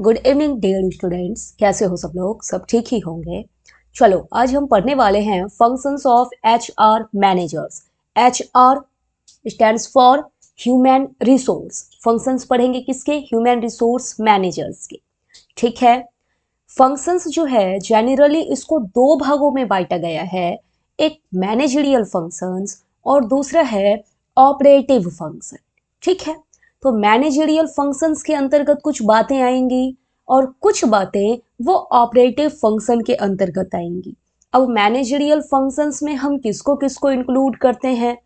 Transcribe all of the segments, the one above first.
Good evening dear students, कैसे हो सब लोग? सब ठीक ही होंगे। चलो आज हम पढ़ने वाले हैं functions of HR managers. HR stands for human resource. Functions पढ़ेंगे किसके? ह्यूमन रिसोर्स मैनेजर्स के। ठीक है। फंक्शंस जो है जनरली इसको दो भागों में बांटा गया है, एक मैनेजरियल फंक्शंस और दूसरा है ऑपरेटिव फंक्शन। ठीक है। तो मैनेजरियल फंक्शंस के अंतर्गत कुछ बातें आएंगी और कुछ बातें वो ऑपरेटिव फंक्शन के अंतर्गत आएंगी। अब मैनेजरियल फंक्शंस में हम किसको किसको इंक्लूड करते हैं?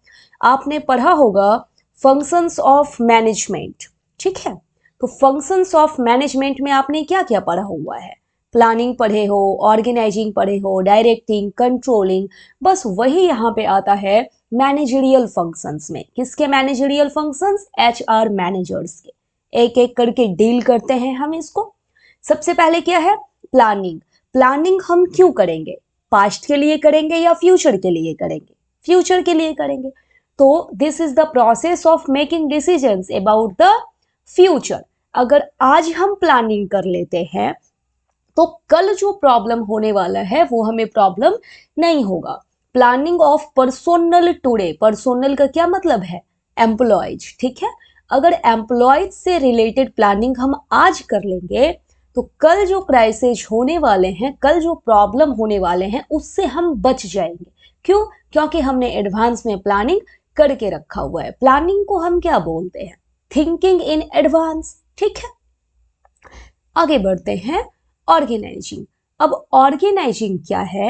आपने पढ़ा होगा फंक्शंस ऑफ मैनेजमेंट। ठीक है। तो फंक्शंस ऑफ मैनेजमेंट में आपने क्या क्या पढ़ा हुआ है? प्लानिंग पढ़े हो, ऑर्गेनाइजिंग पढ़े हो, डायरेक्टिंग, कंट्रोलिंग। बस वही यहाँ पे आता है मैनेजरियल फंक्शंस में। किसके मैनेजरियल फंक्शंस? एचआर मैनेजर्स के। एक एक करके डील करते हैं हम इसको। सबसे पहले क्या है? प्लानिंग। प्लानिंग हम क्यों करेंगे? पास्ट के लिए करेंगे या फ्यूचर के लिए करेंगे? फ्यूचर के लिए करेंगे। तो this is the process of making decisions about the future. अगर आज हम प्लानिंग कर लेते हैं तो कल जो प्रॉब्लम होने वाला है वो हमें प्रॉब्लम नहीं होगा। Planning of personnel today. Personnel का क्या मतलब है? एम्प्लॉयज। ठीक है। अगर एम्प्लॉयज से रिलेटेड प्लानिंग हम आज कर लेंगे तो कल जो क्राइसिस होने वाले हैं, कल जो प्रॉब्लम होने वाले हैं, उससे हम बच जाएंगे। क्यों? क्योंकि हमने एडवांस में प्लानिंग करके रखा हुआ है। प्लानिंग को हम क्या बोलते हैं? Thinking in advance. ठीक है। आगे बढ़ते हैं। ऑर्गेनाइजिंग। अब ऑर्गेनाइजिंग क्या है?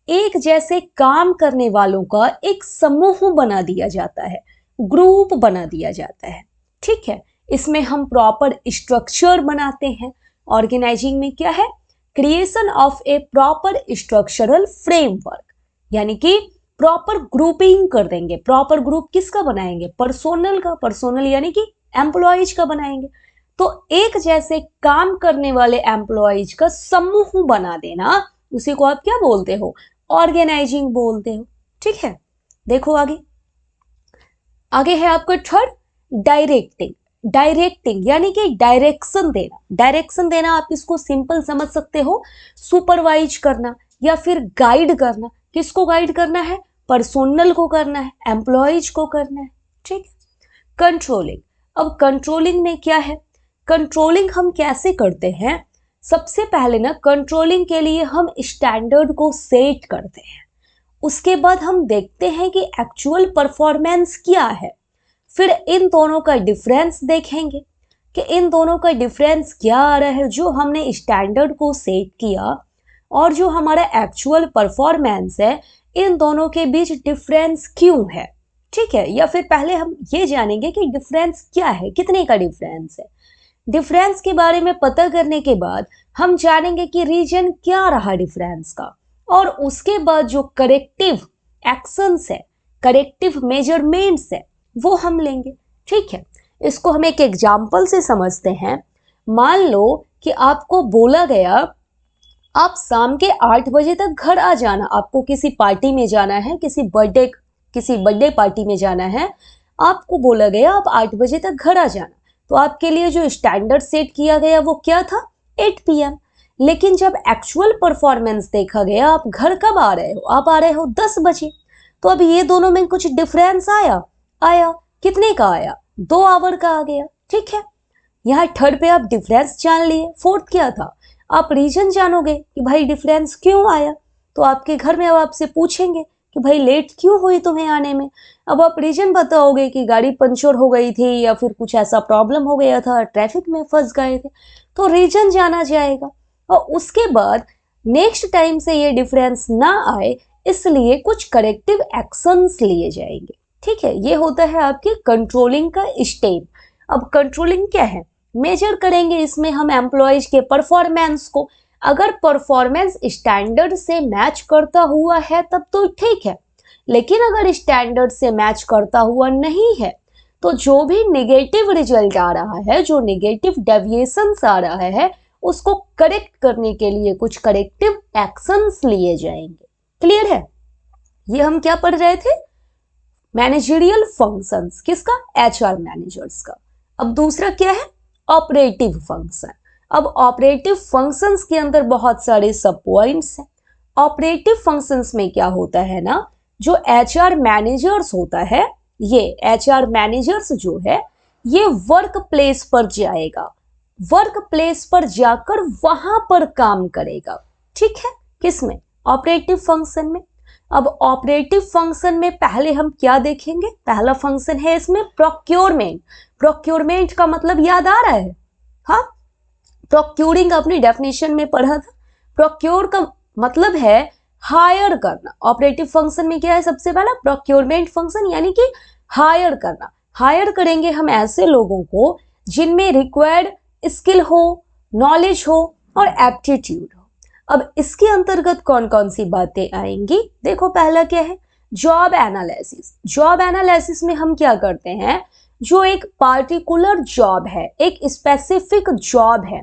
एक जैसे काम करने वालों का एक समूह बना दिया जाता है, ग्रुप बना दिया जाता है। ठीक है। इसमें हम प्रॉपर स्ट्रक्चर बनाते हैं। ऑर्गेनाइजिंग में क्या है? Creation of A proper structural framework, यानी कि प्रॉपर ग्रुपिंग कर देंगे। प्रॉपर ग्रुप किसका बनाएंगे? पर्सोनल का। पर्सोनल यानी कि एम्प्लॉयज का बनाएंगे। तो एक जैसे काम करने वाले एम्प्लॉयज का समूह बना देना, उसी को आप क्या बोलते हो? ऑर्गेनाइजिंग बोलते हो। ठीक है। देखो आगे। आगे है आपका थर्ड, डायरेक्टिंग। डायरेक्टिंग यानी कि डायरेक्शन देना। डायरेक्शन देना आप इसको सिंपल समझ सकते हो, सुपरवाइज करना या फिर गाइड करना। किसको गाइड करना है? पर्सोनल को करना है, एम्प्लॉयज को करना है। ठीक है। कंट्रोलिंग। अब कंट्रोलिंग में क्या है? कंट्रोलिंग हम कैसे करते हैं? सबसे पहले ना कंट्रोलिंग के लिए हम स्टैंडर्ड को सेट करते हैं। उसके बाद हम देखते हैं कि एक्चुअल परफॉर्मेंस क्या है। फिर इन दोनों का डिफरेंस देखेंगे कि इन दोनों का डिफरेंस क्या आ रहा है, जो हमने स्टैंडर्ड को सेट किया और जो हमारा एक्चुअल परफॉर्मेंस है, इन दोनों के बीच डिफरेंस क्यों है। ठीक है। या फिर पहले हम ये जानेंगे कि डिफरेंस क्या है, कितने का डिफरेंस है। डिफरेंस के बारे में पता करने के बाद हम जानेंगे कि रीजन क्या रहा डिफरेंस का, और उसके बाद जो करेक्टिव एक्शंस है, करेक्टिव मेजरमेंट्स है, वो हम लेंगे। ठीक है। इसको हम एक एग्जाम्पल से समझते हैं। मान लो कि आपको बोला गया आप शाम के 8 बजे तक घर आ जाना। आपको किसी पार्टी में जाना है, किसी बर्थडे पार्टी में जाना है। आपको बोला गया आप 8 बजे तक घर आ जाना। तो आपके लिए जो स्टैंडर्ड सेट किया गया वो क्या था? 8 PM। लेकिन जब एक्चुअल परफॉर्मेंस देखा गया, आप घर कब आ रहे हो? आप आ रहे हो 10 बजे। तो अब ये दोनों में कुछ डिफरेंस आया। आया। कितने का आया? 2 आवर का आ गया। ठीक है। यहाँ थर्ड पे आप डिफरेंस जान लिए। फोर्थ क्या था? आप रीजन जानोगे कि भाई डिफरेंस क्यों आया। तो आपके घर में अब आपसे पूछेंगे कि भाई लेट क्यों हुई तुम्हें आने में। अब आप रीजन बताओगे कि गाड़ी पंचर हो गई थी या फिर कुछ ऐसा प्रॉब्लम हो गया था, ट्रैफिक में फंस गए थे। तो रीजन जाना जाएगा। और उसके बाद नेक्स्ट टाइम से ये डिफरेंस ना आए, इसलिए कुछ करेक्टिव एक्शंस लिए जाएंगे। ठीक है। ये होता है आपके कंट्रोलिंग का स्टेप। अब कंट्रोलिंग क्या है? मेजर करेंगे इसमें हम एम्प्लॉयज के परफॉर्मेंस को। अगर परफॉर्मेंस स्टैंडर्ड से मैच करता हुआ है तब तो ठीक है, लेकिन अगर स्टैंडर्ड से मैच करता हुआ नहीं है तो जो भी नेगेटिव रिजल्ट आ रहा है, जो नेगेटिव डेविएशंस आ रहा है, उसको करेक्ट करने के लिए कुछ करेक्टिव एक्शंस लिए जाएंगे। क्लियर है? ये हम क्या पढ़ रहे थे? Managerial functions. किसका? एचआर मैनेजर्स का। अब दूसरा क्या है? Operative function. अब ऑपरेटिव फंक्शंस के अंदर बहुत सारे सब पॉइंट्स हैं। ऑपरेटिव फंक्शंस में क्या होता है ना, जो एचआर मैनेजर्स होता है, ये एचआर मैनेजर्स जो है ये वर्क प्लेस पर जाएगा, वर्क प्लेस पर जाकर वहां पर काम करेगा। ठीक है, किसमें? ऑपरेटिव फंक्शन में। अब ऑपरेटिव फंक्शन में पहले हम क्या देखेंगे? पहला फंक्शन है इसमें प्रोक्योरमेंट। प्रोक्योरमेंट का मतलब याद आ रहा है? हाँ, प्रोक्यूरिंग अपनी डेफिनेशन में पढ़ा था। प्रोक्योर का मतलब है हायर करना। ऑपरेटिव फंक्शन में क्या है? सबसे पहला प्रोक्योरमेंट फंक्शन, यानी कि हायर करना। हायर करेंगे हम ऐसे लोगों को जिनमें रिक्वायर्ड स्किल हो, नॉलेज हो और एप्टीट्यूड हो। अब इसके अंतर्गत कौन कौन सी बातें आएंगी? देखो, पहला क्या है? Job analysis. जॉब एनालिसिस में हम क्या करते हैं, जो एक पार्टिकुलर जॉब है, एक स्पेसिफिक जॉब है,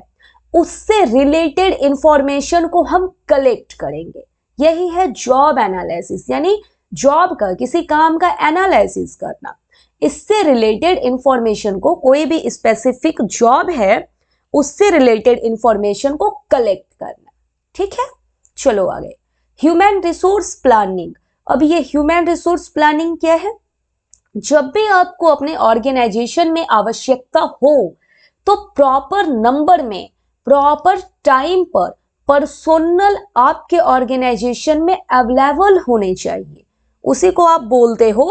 उससे रिलेटेड इंफॉर्मेशन को हम कलेक्ट करेंगे। यही है जॉब एनालिसिस, यानी जॉब का, किसी काम का एनालिसिस करना। इससे रिलेटेड इंफॉर्मेशन को, कोई भी स्पेसिफिक जॉब है उससे रिलेटेड इंफॉर्मेशन को कलेक्ट करना। ठीक है, चलो आगे। Human resource planning. अब ये ह्यूमन रिसोर्स प्लानिंग क्या है? जब भी आपको अपने ऑर्गेनाइजेशन में आवश्यकता हो तो प्रॉपर नंबर में, प्रॉपर टाइम पर पर्सोनल आपके ऑर्गेनाइजेशन में अवेलेबल होने चाहिए। उसी को आप बोलते हो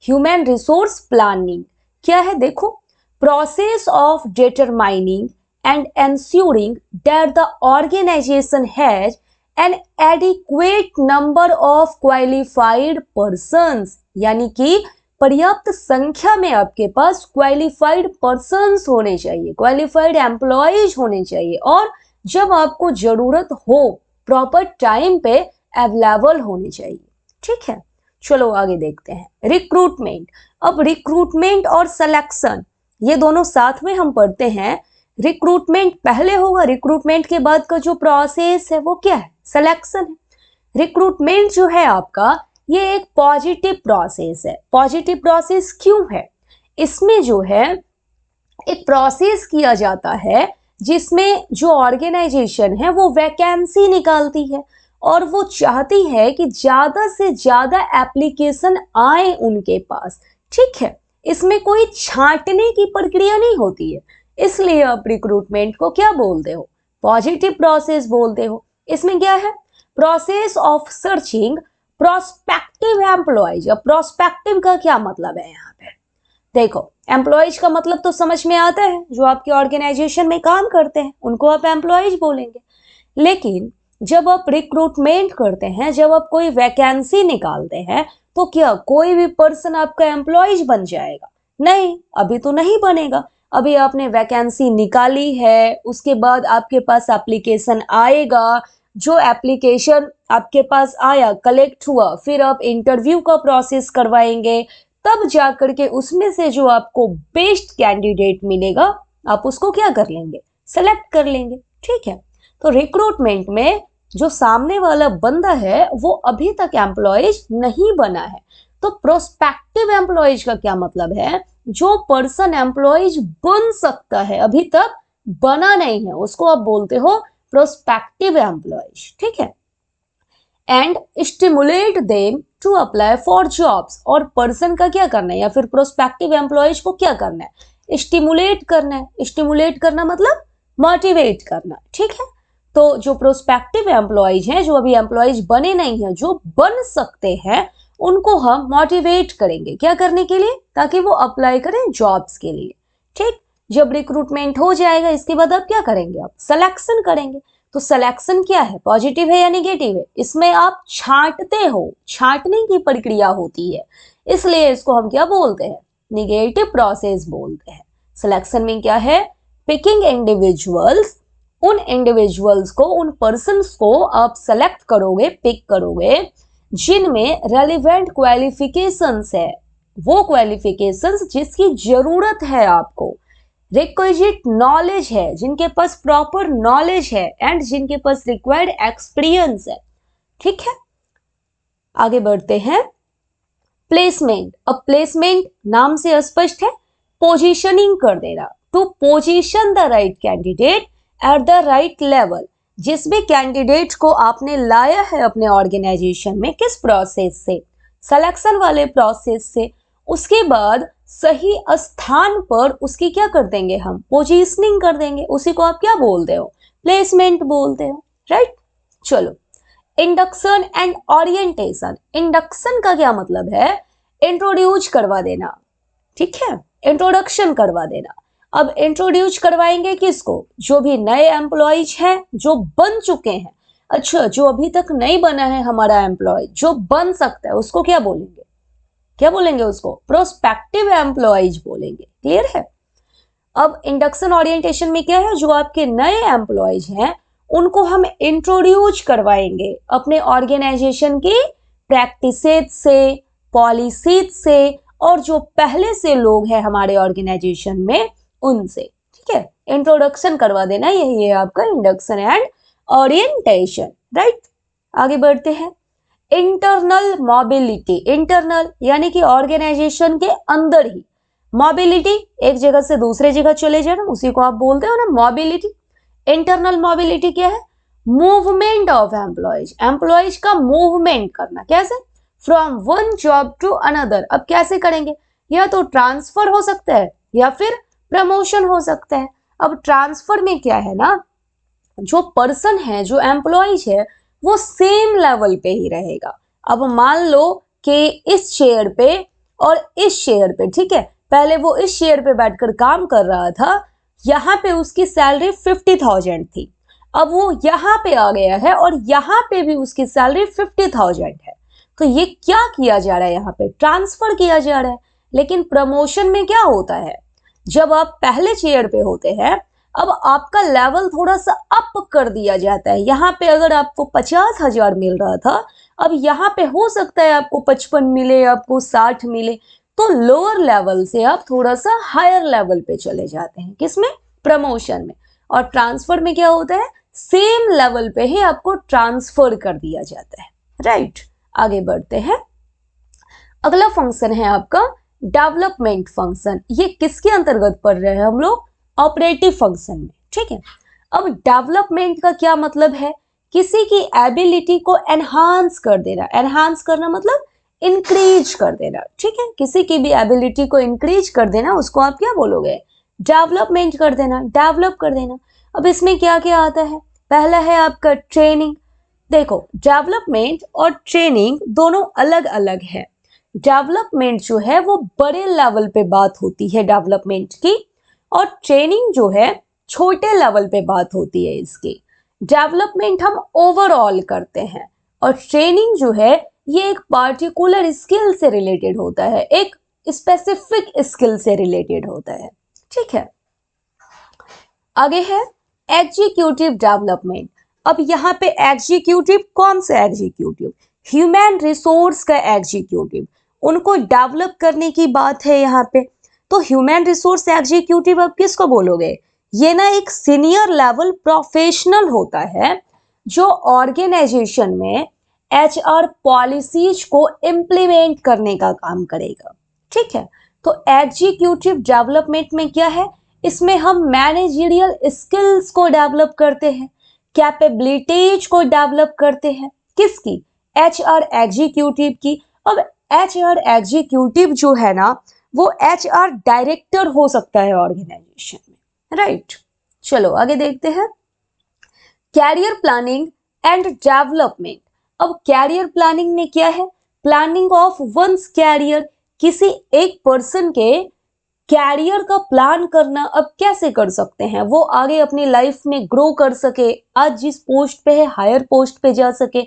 ह्यूमन रिसोर्स प्लानिंग। क्या है? देखो, process of determining and ensuring that the organization has an adequate number of qualified persons, यानी कि पर्याप्त संख्या में आपके पास क्वालिफाइड पर्सन्स होने चाहिए, क्वालिफाइड एम्प्लॉयज होने चाहिए, और जब आपको जरूरत हो प्रॉपर टाइम पे अवेलेबल होने चाहिए। ठीक है, चलो आगे देखते हैं। रिक्रूटमेंट। अब रिक्रूटमेंट और सिलेक्शन ये दोनों साथ में हम पढ़ते हैं। रिक्रूटमेंट पहले होगा, रिक्रूटमेंट के बाद का जो प्रोसेस है वो क्या है? सिलेक्शन है। रिक्रूटमेंट जो है आपका, ये एक पॉजिटिव प्रोसेस है। पॉजिटिव प्रोसेस क्यों है? इसमें जो है एक प्रोसेस किया जाता है जिसमें जो ऑर्गेनाइजेशन है वो वैकेंसी निकालती है और वो चाहती है कि ज्यादा से ज्यादा एप्लीकेशन आए उनके पास। ठीक है, इसमें कोई छांटने की प्रक्रिया नहीं होती है, इसलिए आप रिक्रूटमेंट को क्या बोलते हो? पॉजिटिव प्रोसेस बोलते हो। इसमें क्या है? Process of searching prospective employees. अब प्रोस्पेक्टिव का क्या मतलब है यहाँ पे? देखो, एम्प्लॉयज का मतलब तो समझ में आता है, जो आपके ऑर्गेनाइजेशन में काम करते हैं उनको आप एम्प्लॉयज बोलेंगे। लेकिन जब आप रिक्रूटमेंट करते हैं, जब आप कोई वैकेंसी निकालते हैं, तो क्या कोई भी पर्सन आपका एम्प्लॉयज बन जाएगा? नहीं, अभी तो नहीं बनेगा। अभी आपने वैकेंसी निकाली है, उसके बाद आपके पास एप्लीकेशन आएगा, जो एप्लीकेशन आपके पास आया, कलेक्ट हुआ, फिर आप इंटरव्यू का प्रोसेस करवाएंगे, तब जाकर के उसमें से जो आपको बेस्ट कैंडिडेट मिलेगा आप उसको क्या कर लेंगे? सेलेक्ट कर लेंगे। ठीक है, तो रिक्रूटमेंट में जो सामने वाला बंदा है वो अभी तक एम्प्लॉयज नहीं बना है। तो प्रोस्पेक्टिव एम्प्लॉयज का क्या मतलब है? जो पर्सन एम्प्लॉयज बन सकता है, अभी तक बना नहीं है, उसको आप बोलते हो प्रोस्पेक्टिव एम्प्लॉयज। ठीक है, and stimulate them to apply for jobs. और पर्सन का क्या करना है, या फिर प्रोस्पेक्टिव एम्प्लॉयज को क्या करना है? स्टिमुलेट करना है। स्टिमुलेट करना मतलब मोटिवेट करना। ठीक है, तो जो प्रोस्पेक्टिव एम्प्लॉयज हैं, जो अभी एम्प्लॉयज बने नहीं हैं, जो बन सकते हैं, उनको हम मोटिवेट करेंगे क्या करने के लिए? ताकि वो अप्लाई करें जॉब्स के लिए। ठीक, जब रिक्रूटमेंट हो जाएगा इसके बाद आप क्या करेंगे? आप सिलेक्शन करेंगे। तो सिलेक्शन क्या है? पॉजिटिव है या नेगेटिव है? इसमें आप छांटते हो, छांटने की प्रक्रिया होती है, इसलिए इसको हम क्या बोलते हैं? नेगेटिव प्रोसेस बोलते हैं। सिलेक्शन में क्या है? Picking individuals. उन इंडिविजुअल्स को, उन पर्सन्स को आप सेलेक्ट करोगे, पिक करोगे जिनमें रेलिवेंट क्वालिफिकेशंस है, वो क्वालिफिकेशंस जिसकी जरूरत है आपको, रिक्विजिट नॉलेज है, जिनके पास प्रॉपर नॉलेज है, एंड जिनके पास रिक्वायर्ड एक्सपीरियंस है। ठीक है, आगे बढ़ते हैं। प्लेसमेंट। अब प्लेसमेंट नाम से स्पष्ट है, पोजीशनिंग कर देना, to position the right candidate at the right level, जिस भी कैंडिडेट को आपने लाया है अपने ऑर्गेनाइजेशन में, किस प्रोसेस से, सिलेक्शन वाले प्रोसेस से, उसके बाद सही स्थान पर उसकी क्या कर देंगे हम, पोजीशनिंग कर देंगे, उसी को आप क्या बोलते हो, प्लेसमेंट बोलते हो, राइट। चलो, इंडक्शन एंड ओरिएंटेशन। इंडक्शन का क्या मतलब है, इंट्रोड्यूस करवा देना, ठीक है, इंट्रोडक्शन करवा देना। अब इंट्रोड्यूस करवाएंगे किसको, जो भी नए एम्प्लॉयज हैं, जो बन चुके हैं। अच्छा, जो अभी तक नहीं बना है हमारा एम्प्लॉय, जो बन सकता है, उसको क्या बोलेंगे, क्या बोलेंगे उसको, प्रोस्पेक्टिव एम्प्लॉयज बोलेंगे। क्लियर है। अब इंडक्शन ओरिएंटेशन में क्या है, जो आपके नए एम्प्लॉयज हैं उनको हम इंट्रोड्यूस करवाएंगे अपने ऑर्गेनाइजेशन की प्रैक्टिसेस से, पॉलिसीज से, और जो पहले से लोग हैं हमारे ऑर्गेनाइजेशन में उनसे, ठीक है। इंट्रोडक्शन करवा देना, यही है आपका इंडक्शन एंड ओरिएंटेशन, राइट। आगे बढ़ते हैं। Internal mobility. इंटरनल यानी कि ऑर्गेनाइजेशन के अंदर ही मोबिलिटी, एक जगह से दूसरे जगह चले जाना, उसी को आप बोलते हो ना मोबिलिटी। इंटरनल मोबिलिटी क्या है, मूवमेंट ऑफ एम्प्लॉयज, एम्प्लॉयज का मूवमेंट करना। कैसे, from one job to another. अब कैसे करेंगे, या तो ट्रांसफर हो सकता है या फिर प्रमोशन हो सकता है। अब ट्रांसफर में क्या है ना, जो पर्सन है, जो एम्प्लॉयज है, वो सेम लेवल पे ही रहेगा। अब मान लो कि इस शेयर पे और इस शेयर पे, ठीक है, पहले वो इस शेयर पे बैठकर काम कर रहा था, यहाँ पे उसकी सैलरी 50,000 थी। अब वो यहाँ पे आ गया है और यहाँ पे भी उसकी सैलरी 50,000 है। तो ये क्या किया जा रहा है, यहाँ पे ट्रांसफर किया जा रहा है। लेकिन प्रमोशन में क्या होता है, जब आप पहले चेयर पे होते हैं, अब आपका लेवल थोड़ा सा अप कर दिया जाता है। यहाँ पे अगर आपको 50,000 मिल रहा था, अब यहाँ पे हो सकता है आपको 55 मिले, आपको 60 मिले। तो लोअर लेवल से आप थोड़ा सा हायर लेवल पे चले जाते हैं, किसमें, प्रमोशन में। और ट्रांसफर में क्या होता है, सेम लेवल पे ही आपको ट्रांसफर कर दिया जाता है, राइट। आगे बढ़ते हैं। अगला फंक्शन है आपका डेवलपमेंट फंक्शन। ये किसके अंतर्गत पढ़ रहे हैं हम लोग, ऑपरेटिव फंक्शन में, ठीक है। अब डेवलपमेंट का क्या मतलब है, किसी की एबिलिटी को एनहांस कर देना। एनहांस करना मतलब इंक्रीज कर देना, ठीक है। किसी की भी एबिलिटी को इंक्रीज कर देना, उसको आप क्या बोलोगे, डेवलपमेंट कर देना, डेवलप कर देना। अब इसमें क्या क्या आता है, पहला है आपका ट्रेनिंग। देखो, डेवलपमेंट और ट्रेनिंग दोनों अलग अलग है। डेवलपमेंट जो है वो बड़े लेवल पे बात होती है डेवलपमेंट की, और ट्रेनिंग जो है छोटे लेवल पे बात होती है इसकी। डेवलपमेंट हम ओवरऑल करते हैं, और ट्रेनिंग जो है ये एक पार्टिकुलर स्किल से रिलेटेड होता है, एक स्पेसिफिक स्किल से रिलेटेड होता है, ठीक है। आगे है एग्जीक्यूटिव डेवलपमेंट। अब यहाँ पे एग्जीक्यूटिव, कौन सा एग्जीक्यूटिव, ह्यूमन रिसोर्स का एग्जीक्यूटिव, उनको डेवलप करने की बात है यहाँ पे। तो ह्यूमन रिसोर्स एग्जीक्यूटिव अब किसको बोलोगे, ये ना एक सीनियर लेवल प्रोफेशनल होता है, जो ऑर्गेनाइजेशन में एचआर पॉलिसीज को इम्प्लीमेंट करने का काम करेगा, ठीक है। तो एग्जीक्यूटिव डेवलपमेंट में क्या है, इसमें हम मैनेजरियल स्किल्स को डेवलप करते हैं, कैपेबिलिटीज को डेवलप करते हैं, किसकी, एचआर एग्जीक्यूटिव की। अब एचआर एग्जीक्यूटिव जो है ना, वो एचआर डायरेक्टर हो सकता है ऑर्गेनाइजेशन में, राइट। चलो आगे देखते हैं। Career planning and development. अब कैरियर प्लानिंग में क्या है, प्लानिंग ऑफ वंस कैरियर, किसी एक पर्सन के कैरियर का प्लान करना। अब कैसे कर सकते हैं, वो आगे अपनी लाइफ में ग्रो कर सके, आज जिस पोस्ट पे है हायर पोस्ट पे जा सके,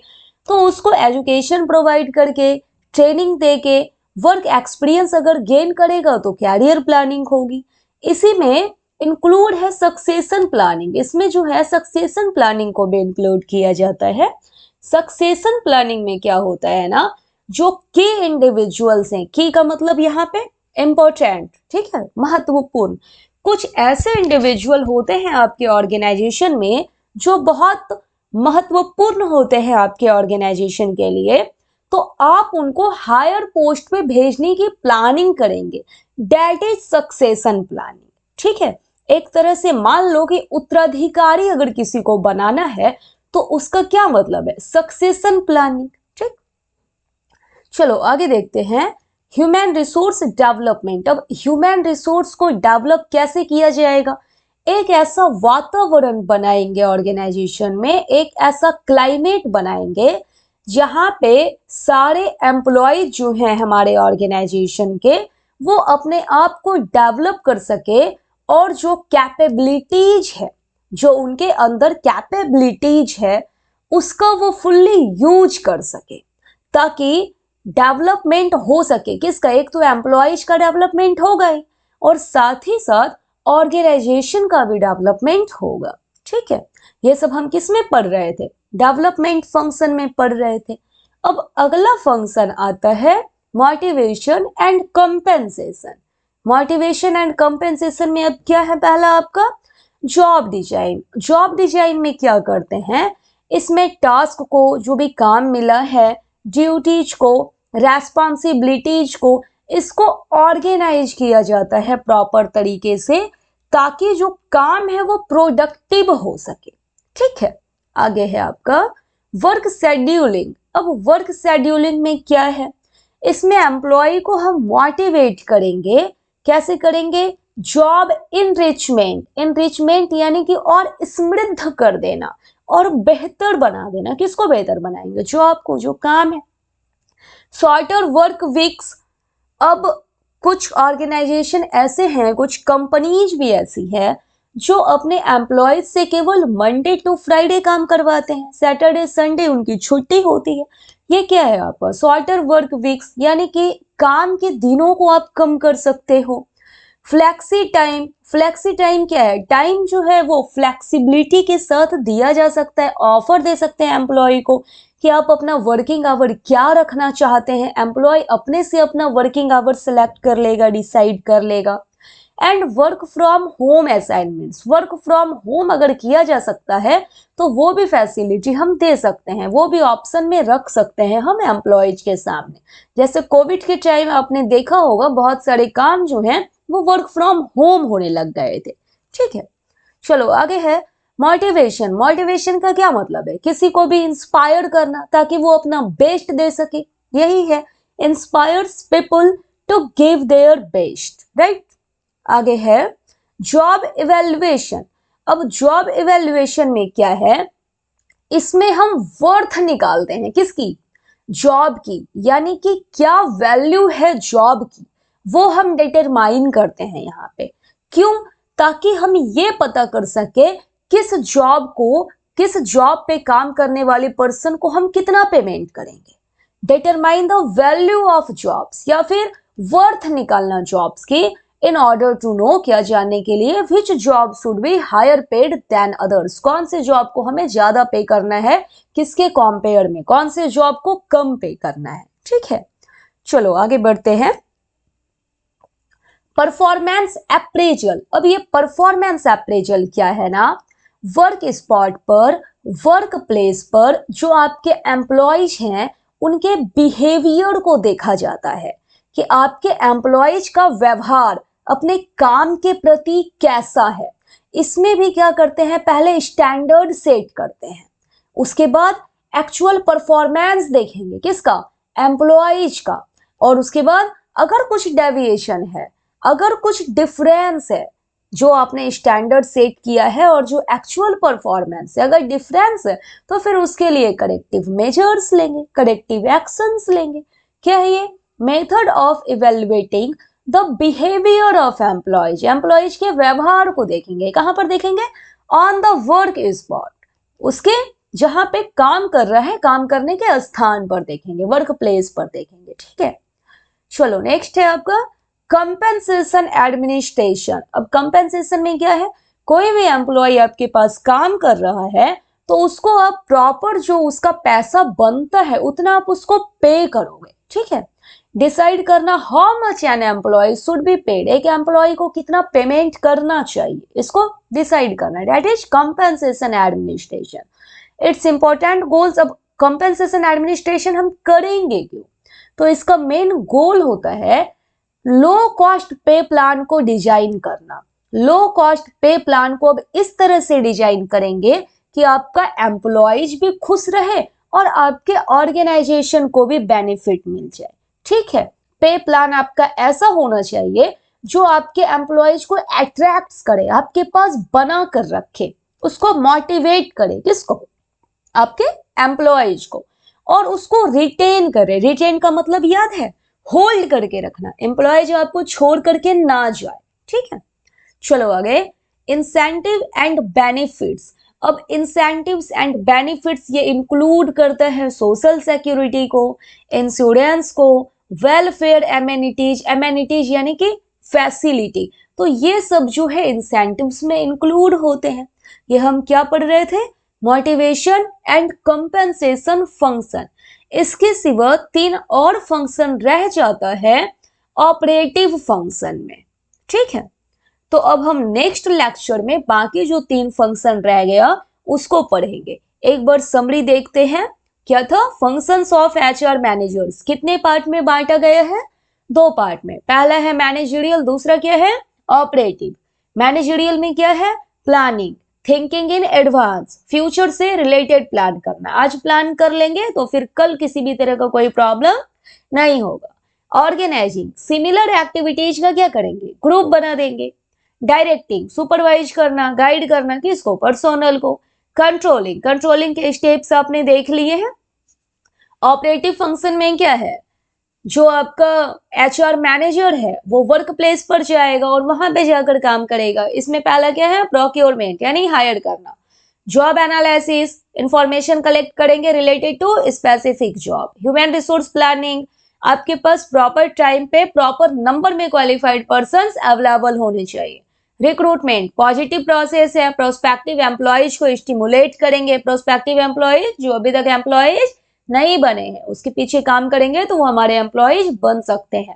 तो उसको एजुकेशन प्रोवाइड करके, ट्रेनिंग देके, वर्क एक्सपीरियंस अगर गेन करेगा तो कैरियर प्लानिंग होगी। इसी में इंक्लूड है सक्सेशन प्लानिंग। इसमें जो है सक्सेशन प्लानिंग को भी इंक्लूड किया जाता है। सक्सेशन प्लानिंग में क्या होता है ना, जो की इंडिविजुअल्स हैं, की का मतलब यहाँ पे इंपॉर्टेंट, ठीक है, महत्वपूर्ण, कुछ ऐसे इंडिविजुअल होते हैं आपके ऑर्गेनाइजेशन में जो बहुत महत्वपूर्ण होते हैं आपके ऑर्गेनाइजेशन के लिए, तो आप उनको हायर पोस्ट पे भेजने की प्लानिंग करेंगे, दैट इज सक्सेशन प्लानिंग, ठीक है। एक तरह से मान लो कि उत्तराधिकारी अगर किसी को बनाना है तो उसका क्या मतलब है, सक्सेशन प्लानिंग। ठीक, चलो आगे देखते हैं ह्यूमन रिसोर्स डेवलपमेंट। अब ह्यूमन रिसोर्स को डेवलप कैसे किया जाएगा, एक ऐसा वातावरण बनाएंगे ऑर्गेनाइजेशन में, एक ऐसा क्लाइमेट बनाएंगे जहां पे सारे एम्प्लॉय जो हैं हमारे ऑर्गेनाइजेशन के वो अपने आप को डेवलप कर सके और जो कैपेबिलिटीज है, जो उनके अंदर कैपेबिलिटीज है उसका वो फुल्ली यूज कर सके, ताकि डेवलपमेंट हो सके। किसका, एक तो एम्प्लॉयज का डेवलपमेंट होगा ही और साथ ही साथ ऑर्गेनाइजेशन का भी डेवलपमेंट होगा। ठीक है, ये सब हम किस में पढ़ रहे थे, डेवलपमेंट फंक्शन में पढ़ रहे थे। अब अगला फंक्शन आता है motivation and compensation. Motivation and compensation में अब क्या है, पहला आपका जॉब डिजाइन। जॉब डिजाइन में क्या करते हैं, इसमें टास्क को, जो भी काम मिला है, ड्यूटीज को, रेस्पॉन्सिबिलिटीज को, इसको ऑर्गेनाइज किया जाता है प्रॉपर तरीके से, ताकि जो काम है वो प्रोडक्टिव हो सके। ठीक है, आगे है आपका वर्क शेड्यूलिंग। अब वर्क शेड्यूलिंग में क्या है, इसमें एम्प्लॉय को हम मोटिवेट करेंगे। कैसे करेंगे, जॉब इनरिचमेंट। इनरिचमेंट यानी कि और समृद्ध कर देना और बेहतर बना देना। किसको बेहतर बनाएंगे, जॉब को, जो काम है। Shorter work weeks. अब कुछ ऑर्गेनाइजेशन ऐसे हैं, कुछ कंपनीज भी ऐसी है जो अपने एम्प्लॉयज से केवल मंडे टू फ्राइडे काम करवाते हैं, सैटरडे संडे उनकी छुट्टी होती है। ये क्या है आपका, शॉर्टर वर्क वीक्स, यानी कि काम के दिनों को आप कम कर सकते हो। Flexi time. फ्लेक्सी टाइम क्या है, टाइम जो है वो फ्लेक्सिबिलिटी के साथ दिया जा सकता है, ऑफर दे सकते हैं एम्प्लॉय को कि आप अपना वर्किंग आवर क्या रखना चाहते हैं। एम्प्लॉय अपने से अपना वर्किंग आवर सेलेक्ट कर लेगा, डिसाइड कर लेगा। And work from home assignments. Work from home अगर किया जा सकता है तो वो भी फैसिलिटी हम दे सकते हैं, वो भी ऑप्शन में रख सकते हैं हम एम्प्लॉयज के सामने। जैसे कोविड के टाइम आपने देखा होगा बहुत सारे काम जो हैं वो वर्क फ्रॉम होम होने लग गए थे। ठीक है, चलो आगे है मोटिवेशन। मोटिवेशन का क्या मतलब है, किसी को भी इंस्पायर करना ताकि वो अपना बेस्ट दे सके, यही है inspires people to give their best, right. आगे है जॉब इवैल्यूएशन। अब जॉब इवैल्यूएशन में क्या है, इसमें हम वर्थ निकालते हैं, किसकी, जॉब की, यानी कि क्या वैल्यू है जॉब की वो हम डिटरमाइन करते हैं यहाँ पे। क्यों, ताकि हम ये पता कर सके किस जॉब को, किस जॉब पे काम करने वाले पर्सन को हम कितना पेमेंट करेंगे। Determine the value of jobs, या फिर वर्थ निकालना जॉब्स की, इन ऑर्डर टू नो, क्या जानने के लिए, which job should be higher paid than others. कौन से जॉब को हमें ज्यादा पे करना है, किसके कंपेयर में, कौन से जॉब को कम पे करना है। ठीक है, चलो आगे बढ़ते हैं। Performance appraisal. अब ये परफॉर्मेंस अप्रेजल क्या है ना, वर्क स्पॉट पर, वर्क प्लेस पर जो आपके एम्प्लॉयज हैं उनके बिहेवियर को देखा जाता है कि आपके एम्प्लॉयज का व्यवहार अपने काम के प्रति कैसा है। इसमें भी क्या करते हैं, पहले स्टैंडर्ड सेट करते हैं, उसके बाद एक्चुअल परफॉर्मेंस देखेंगे, किसका, एम्प्लॉयज का, और उसके बाद अगर कुछ डेविएशन है, अगर कुछ डिफरेंस है जो आपने स्टैंडर्ड सेट किया है और जो एक्चुअल परफॉर्मेंस है, अगर डिफरेंस है तो फिर उसके लिए करेक्टिव मेजर्स लेंगे, करेक्टिव एक्शंस लेंगे। क्या है ये, method of evaluating the behaviour of employees. Employees के व्यवहार को देखेंगे, कहां पर देखेंगे, ऑन द वर्क स्पॉट, उसके जहां पे काम कर रहा है, काम करने के स्थान पर देखेंगे, वर्क प्लेस पर देखेंगे। ठीक है, चलो नेक्स्ट है आपका कंपेंसेशन एडमिनिस्ट्रेशन। अब कंपेंसेशन में क्या है, कोई भी एम्प्लॉय आपके पास काम कर रहा है तो उसको आप प्रॉपर जो उसका पैसा बनता है उतना आप उसको पे करोगे। ठीक है, डिसाइड करना how much an employee should be paid, एक एम्प्लॉय को कितना पेमेंट करना चाहिए, इसको डिसाइड करना, that is compensation administration. It's important goals. अब कंपेंसेशन एडमिनिस्ट्रेशन हम करेंगे क्यों, तो इसका मेन गोल होता है लो कॉस्ट पे प्लान को डिजाइन करना लो कॉस्ट पे प्लान को अब इस तरह से डिजाइन करेंगे कि आपका एम्प्लॉयज भी खुश रहे और आपके ऑर्गेनाइजेशन को भी बेनिफिट मिल जाए। ठीक है, पे प्लान आपका ऐसा होना चाहिए जो आपके एम्प्लॉयज को अट्रैक्ट करे, आपके पास बना कर रखे, उसको मोटिवेट करे, किसको, आपके एम्प्लॉयज को, और उसको रिटेन करे। रिटेन का मतलब याद है, होल्ड करके रखना, एम्प्लॉय जो आपको छोड़ करके ना जाए। ठीक है, चलो आगे, इंसेंटिव एंड बेनिफिट्स। अब इंसेंटिव्स एंड बेनिफिट्स ये इंक्लूड करता है सोशल सिक्योरिटी को, इंश्योरेंस को, वेलफेयर एमेनिटीज, एमेनिटीज यानी कि फैसिलिटी। तो ये सब जो है इंसेंटिव्स में इंक्लूड होते हैं। ये हम क्या पढ़ रहे थे, मोटिवेशन एंड कंपेंसेशन फंक्शन। इसके सिवा 3 और फंक्शन रह जाता है ऑपरेटिव फंक्शन में। ठीक है, तो अब हम नेक्स्ट लेक्चर में बाकी जो 3 फंक्शन रह गया उसको पढ़ेंगे। एक बार समरी देखते हैं, क्या था, फंक्शंस ऑफ एचआर मैनेजर्स कितने पार्ट में बांटा गया है, 2 पार्ट में। पहला है मैनेजरियल, दूसरा क्या है, ऑपरेटिव। मैनेजरियल में क्या है, planning, thinking in advance, future से रिलेटेड प्लान करना। आज प्लान कर लेंगे तो फिर कल किसी भी तरह का कोई प्रॉब्लम नहीं होगा। ऑर्गेनाइजिंग, सिमिलर एक्टिविटीज का क्या करेंगे, ग्रुप बना देंगे। डायरेक्टिंग, सुपरवाइज करना, गाइड करना, किसको, पर्सोनल को। कंट्रोलिंग, कंट्रोलिंग के स्टेप्स आपने देख लिए हैं। ऑपरेटिव फंक्शन में क्या है, जो आपका एचआर मैनेजर है वो वर्क प्लेस पर जाएगा और वहां पे जाकर काम करेगा। इसमें पहला क्या है, प्रोक्योरमेंट यानी हायर करना। जॉब एनालिसिस, इंफॉर्मेशन कलेक्ट करेंगे related to specific job. Human resource planning, आपके पास प्रॉपर टाइम पे प्रॉपर नंबर में क्वालिफाइड पर्संस अवेलेबल होने चाहिए। रिक्रूटमेंट, पॉजिटिव प्रोसेस है, प्रोस्पेक्टिव एम्प्लॉयज को स्टिमुलेट करेंगे। प्रोस्पेक्टिव एम्प्लॉयज जो अभी तक एम्प्लॉयज नहीं बने हैं उसके पीछे काम करेंगे तो वो हमारे एम्प्लॉयज बन सकते हैं।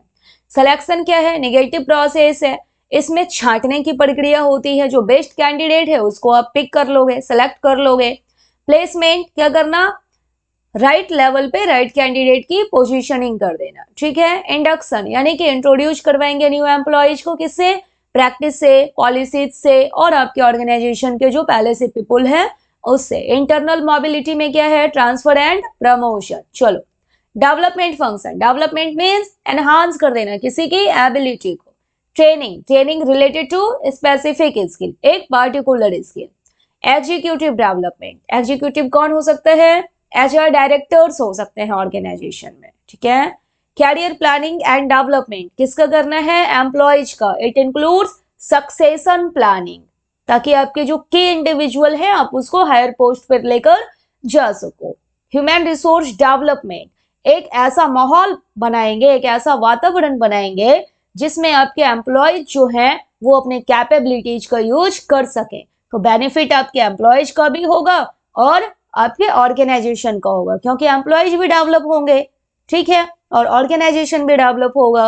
सिलेक्शन क्या है, नेगेटिव प्रोसेस है, इसमें छांटने की प्रक्रिया होती है। जो बेस्ट कैंडिडेट है उसको आप पिक कर लोगे, सेलेक्ट कर लोगे। प्लेसमेंट, क्या करना, राइट लेवल पे राइट कैंडिडेट की पोजीशनिंग कर देना। ठीक है, इंडक्शन यानी कि इंट्रोड्यूस करवाएंगे न्यू एम्प्लॉयज को, किससे, प्रैक्टिस से, पॉलिसीज से, और आपके ऑर्गेनाइजेशन के जो पहले से पीपल है उससे। इंटरनल मोबिलिटी में क्या है, ट्रांसफर एंड प्रमोशन। चलो, development function, development means enhance कर देना किसी की एबिलिटी को। Training, training related to specific skill, एक particular skill. Executive development, executive कौन हो सकता है, एचआर डायरेक्टर्स हो सकते हैं ऑर्गेनाइजेशन में। ठीक है, कैरियर प्लानिंग एंड डेवलपमेंट किसका करना है, एम्प्लॉयज का। इट इंक्लूड्स सक्सेशन प्लानिंग, ताकि आपके जो की इंडिविजुअल है आप उसको हायर पोस्ट पर लेकर जा सको। ह्यूमन रिसोर्स डेवलपमेंट, एक ऐसा माहौल बनाएंगे, एक ऐसा वातावरण बनाएंगे जिसमें आपके एम्प्लॉय जो हैं वो अपने कैपेबिलिटीज का यूज कर सके। तो बेनिफिट आपके एम्प्लॉयज का भी होगा और आपके ऑर्गेनाइजेशन का होगा, क्योंकि एम्प्लॉयज भी डेवलप होंगे। ठीक है, और ऑर्गेनाइजेशन भी डेवलप होगा।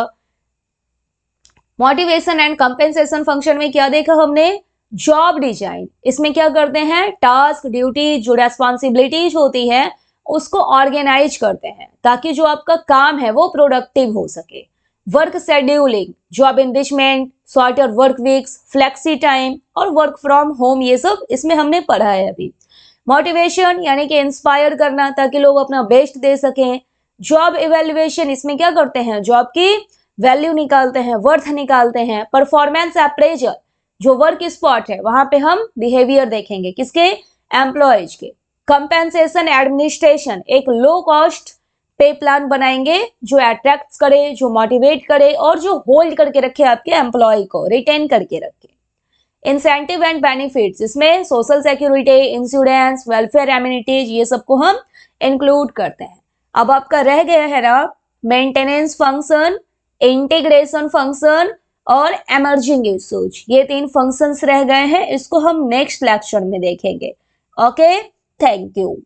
मोटिवेशन एंड कंपेंसेशन फंक्शन में क्या देखा हमने, जॉब डिजाइन। इसमें क्या करते हैं, टास्क, ड्यूटी, जो रेस्पॉन्सिबिलिटीज होती है उसको ऑर्गेनाइज करते हैं ताकि जो आपका काम है वो प्रोडक्टिव हो सके। Work scheduling, job enrichment, shorter work weeks, flexi time और वर्क फ्रॉम होम, ये सब इसमें हमने पढ़ा है अभी। मोटिवेशन यानी कि इंस्पायर करना ताकि लोग अपना बेस्ट दे सकें। जॉब इवेल्युएशन, इसमें क्या करते हैं, जॉब की वैल्यू निकालते हैं, वर्थ निकालते हैं। परफॉर्मेंस अप्रेजल, जो वर्क स्पॉट है वहां पे हम बिहेवियर देखेंगे, किसके, एम्प्लॉयज के। कंपेंसेशन एडमिनिस्ट्रेशन, एक लो कॉस्ट पे प्लान बनाएंगे जो अट्रैक्ट करे, जो मोटिवेट करे और जो होल्ड करके रखे आपके एम्प्लॉय को, रिटेन करके रखे। इंसेंटिव एंड बेनिफिट्स, इसमें social security, insurance, welfare amenities, ये सबको हम इंक्लूड करते हैं। अब आपका रह गया है ना मेंटेनेंस फंक्शन, इंटीग्रेशन फंक्शन और एमर्जिंग इश्यूज, ये 3 फंक्शंस रह गए हैं। इसको हम नेक्स्ट लेक्चर में देखेंगे। Okay, thank you.